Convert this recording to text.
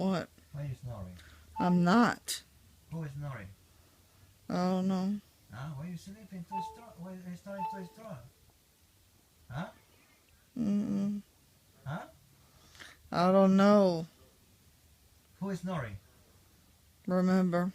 What? Why are you snoring? I'm not. Who is snoring? Oh no. Huh? Why are you sleeping too strong? Why are you snoring too strong? Huh? Mm-mm. Huh? I don't know. Who is snoring? Remember.